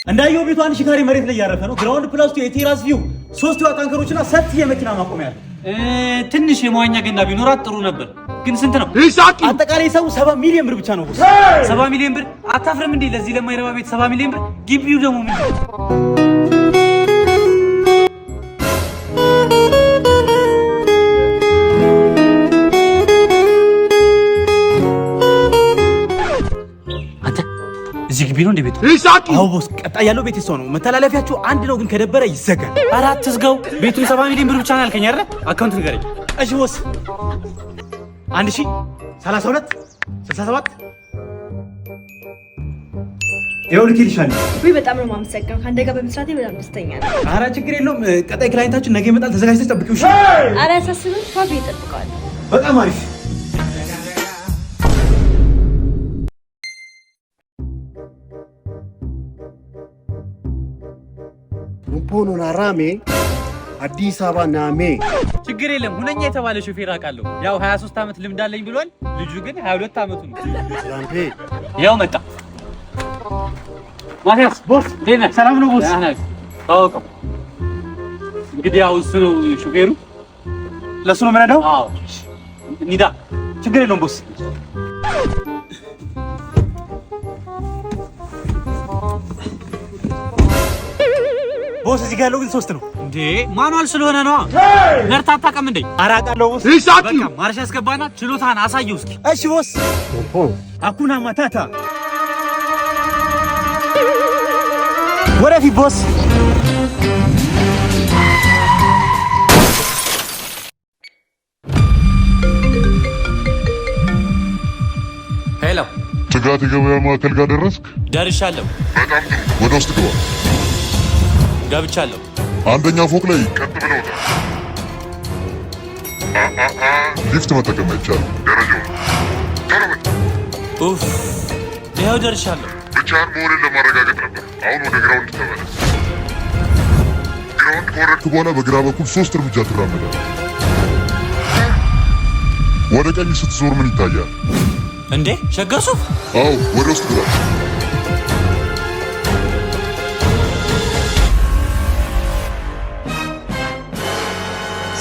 እንዳየው ቤቱ 1000 ካሬ መሬት ላይ ያረፈ ነው። ግራውንድ ፕላስ 2 የቴራስ ቪው 3 የዋ ታንከሮችና ሰፊ የመኪና ማቆሚያ አለ። ትንሽ የመዋኛ ገንዳ ቢኖራት ጥሩ ነበር። ግን ስንት ነው? አጠቃላይ ሰው 70 ሚሊዮን ብር ብቻ ነው። 70 ሚሊዮን ብር አታፍርም እንዴ? ለዚህ ለማይረባ ቤት 70 ሚሊዮን ብር። ግቢው ደግሞ ምን እዚህ ግቢ ነው እንደ ቤቱ? አዎ ቦስ፣ ቀጣይ ያለው ቤት ሰው ነው። መተላለፊያቸው አንድ ነው፣ ግን ከደበረ ይዘጋል። አራት ዝጋው። ቤቱን 70 ሚሊዮን ብር ብቻ ነው ያልከኝ አይደል? አካውንት ንገረኝ። እሺ ቦስ፣ 1000 32 67 ይኸው ልኬልሻለሁ። ወይ በጣም ነው የማመሰግነው። ከአንተ ጋር በመስራቴ በጣም ደስተኛ ነኝ። ኧረ ችግር የለውም። ቀጣይ ክላይንታችን ነገ ይመጣል። ተዘጋጅተሽ ጠብቂው። እሺ? ኧረ አያሳስብም። ፋፊ ይጠብቀዋል። በጣም አሪፍ። ፖኖ ናራሜ አዲስ አበባ ናሜ ችግር የለም። ሁነኛ የተባለ ሾፌር አውቃለሁ። ያው 23 ዓመት ልምድ አለኝ ብሏል። ልጁ ግን 22 ዓመቱ ነው። ትራምፔ ያው መጣ። ማቲያስ ቦስ፣ ደህና ሰላም ነው ቦስ? ታውቀው እንግዲህ ያው እሱ ነው ሾፌሩ። ለሱ ነው የምነዳው? አዎ ኒዳ። ችግር የለውም ቦስ። ቦስ እዚህ ጋር ያለው ግን 3 ነው እንዴ? ማኑዋል ስለሆነ ነው። ነርታ አታውቅም እንዴ? አራቃለሁ ቦስ። በቃ ማርሽ ያስገባና ችሎታን አሳየው እስኪ። እሺ ቦስ። አኩና ማታታ ወረፊ ቦስ። ሄሎ፣ ትጋት የገበያ ማዕከል ጋር ደረስክ? ደርሻለሁ። በጣም ጥሩ። ወደ ውስጥ ግባ። ገብቻለሁ። አንደኛ ፎቅ ላይ ቀጥ ብለው ሊፍት መጠቀም አይቻልም። ደረጃውን ኡፍ፣ ይኸው ደርሻለሁ። ብቻህን መሆንን ለማረጋገጥ ነበር። አሁን ወደ ግራውንድ ተመለስ። ግራውንድ ከወረድክ በኋላ በግራ በኩል 3 እርምጃ ትራመዳለህ። ወደ ቀኝ ስትዞር ምን ይታያል? እንዴ ሸገር ሱፍ? አዎ፣ ወደ ውስጥ ግባ።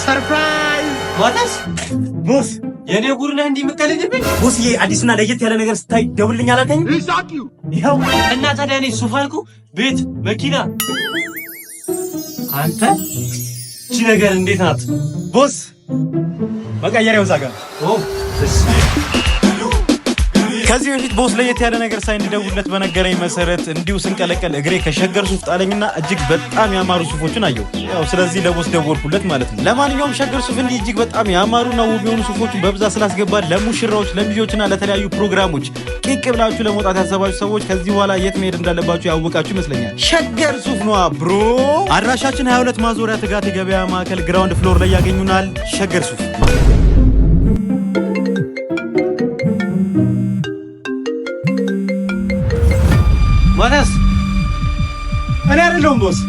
ሰርፕራይዝ! ዋታስ ቦስ፣ የኔ ጉር ነህ እንዲህ የምትቀልድብኝ? ቦስዬ፣ አዲስና ለየት ያለ ነገር ስታይ ደውልልኝ አላልከኝ? ይኸው። እና ታዲያ እኔ ሱፍ አልኩ? ቤት፣ መኪና። አንተ እቺ ነገር እንዴት ናት? ቦስ መቀየሪያው እዛ ጋር። ከዚህ በፊት ቦስ ለየት ያለ ነገር ሳይ እንዲደውልለት በነገረኝ መሰረት እንዲሁ ስንቀለቀል እግሬ ከሸገር ሱፍ ጣለኝና እጅግ በጣም ያማሩ ሱፎችን አየሁ። ያው ስለዚህ ለቦስ ደወልኩለት ማለት ነው። ለማንኛውም ሸገር ሱፍ እንዲህ እጅግ በጣም ያማሩና ውብ የሆኑ ሱፎችን በብዛት ስላስገባ ለሙሽራዎች፣ ለሚዜዎችና ለተለያዩ ፕሮግራሞች ቂቅ ብላችሁ ለመውጣት ያሰባችሁ ሰዎች ከዚህ በኋላ የት መሄድ እንዳለባችሁ ያወቃችሁ ይመስለኛል። ሸገር ሱፍ ነዋ ብሮ። አድራሻችን 22 ማዞሪያ ትጋት የገበያ ማዕከል ግራውንድ ፍሎር ላይ ያገኙናል። ሸገር ሱፍ። ማቲያስ፣ እኔ አይደለሁም ቦስ።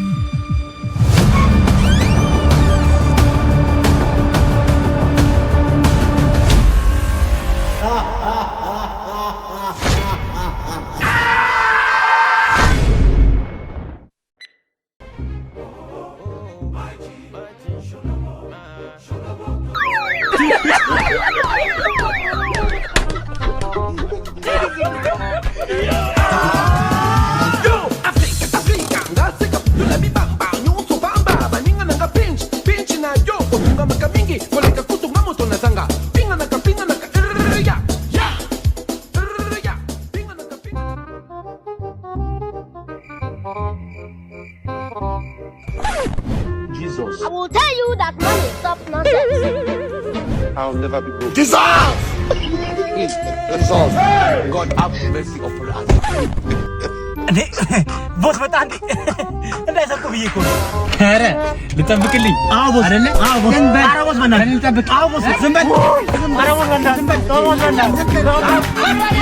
Jesus. I will tell you that money stop nonsense. I'll never be broke. Jesus! Jesus! God have mercy upon us. እንዴ ቦስ በጣም እንዳይሰቁ ብዬ እኮ ነው። ኧረ ልጠብቅልኝ? አዎ ቦስ አይደለ? አዎ ቦስ። ኧረ ቦስ በእናትህ ልጠብቅ። አዎ ቦስ ዝም በል። ኧረ ቦስ በእናትህ ዝም በል። ተው ቦስ በእናትህ።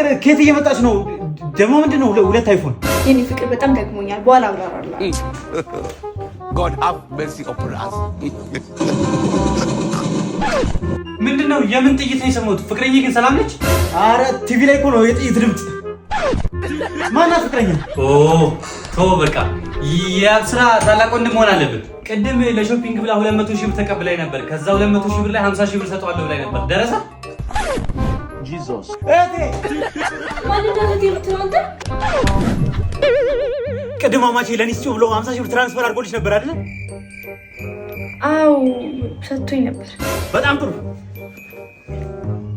ነገር ከየት እየመጣች ነው? ደግሞ ምንድነው ሁለት አይፎን? የኔ ፍቅር በጣም ደግሞኛል። በኋላ አብራራለሁ። God have mercy upon us. ምንድነው? የምን ጥይት ነው የሰማሁት? ፍቅረኛ ግን ሰላም ነች? አረ ቲቪ ላይ እኮ ነው የጥይት ድምጽ። ማናት ፍቅረኛ? ተው በቃ የአብስራ ታላቅ ወንድም መሆን አለብን። ቅድም ለሾፒንግ ብላ 200 ሺህ ብር ተቀብላኝ ነበር። ከዛ 200 ሺህ ብር ላይ 50 ሺህ ብር ሰጠዋለሁ ብላኝ ነበር። ደረሰ? Jesus. ማን እንደዚህ ትምትራንተ? ቅድም አማቼ ለኒስቱ ብሎ 50 ሺህ ብር ትራንስፈር አድርጎልሽ ነበር አይደል? አው ሰጥቶኝ ነበር። በጣም ጥሩ።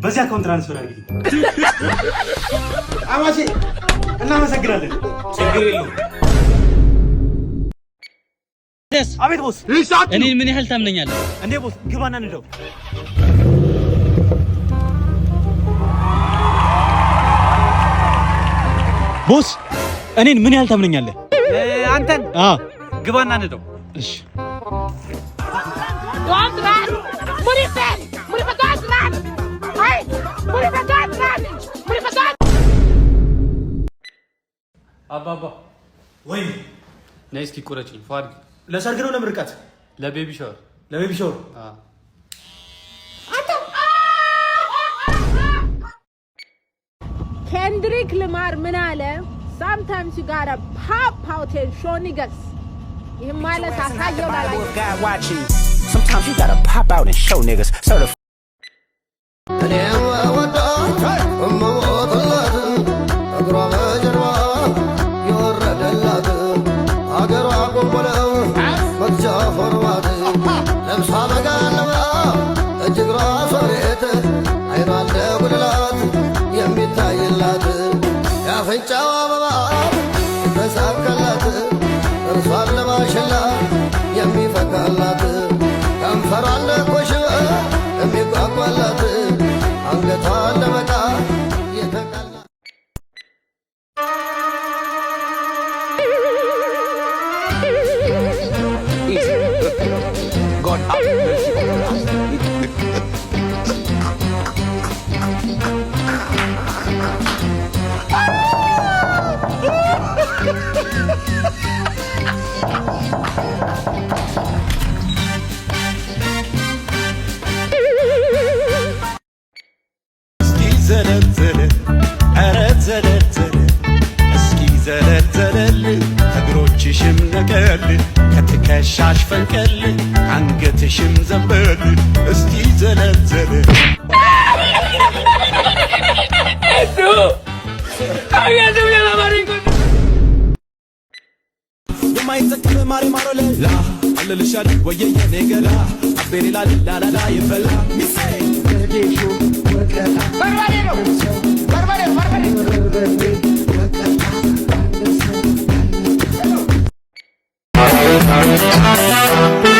በዚህ አካውንት ትራንስፈር አድርጊ። አማቼ እናመሰግናለን። ችግር የለውም። አቤት ቦስ። እኔን ምን ያህል ታምነኛለህ እንዴ ቦስ? ግባና እንደው ቦስ እኔን ምን ያህል ታምነኛለህ? አንተን ግባና እንደው። እሺ አባባ ወይ ነይ እስኪ ቁረጪኝ። ፏድ ለሰርግ ነው ለምርቃት? ለቤቢ ሻወር። ለቤቢ ሻወር ኬንድሪክ ልማር ምን አለ? sometimes you gotta pop out and show niggas. ይሄን ማለት አሳየው ላላየ sometimes you gotta pop out and show niggas. God have mercy upon us. እግሮችሽም ነቀል ከትከሻሽ ፈንቀል አንገትሽም ዘንበል እስቲ ዘለዘለ የማይጠቅም ማሪ ማሮለላ አለልሻል ወየየ ነገላ አቤኔላ ላላላ ይበላ ሚሴ ከጌሹ ወቀታ በርባሬ ነው በርባሬ Thank you.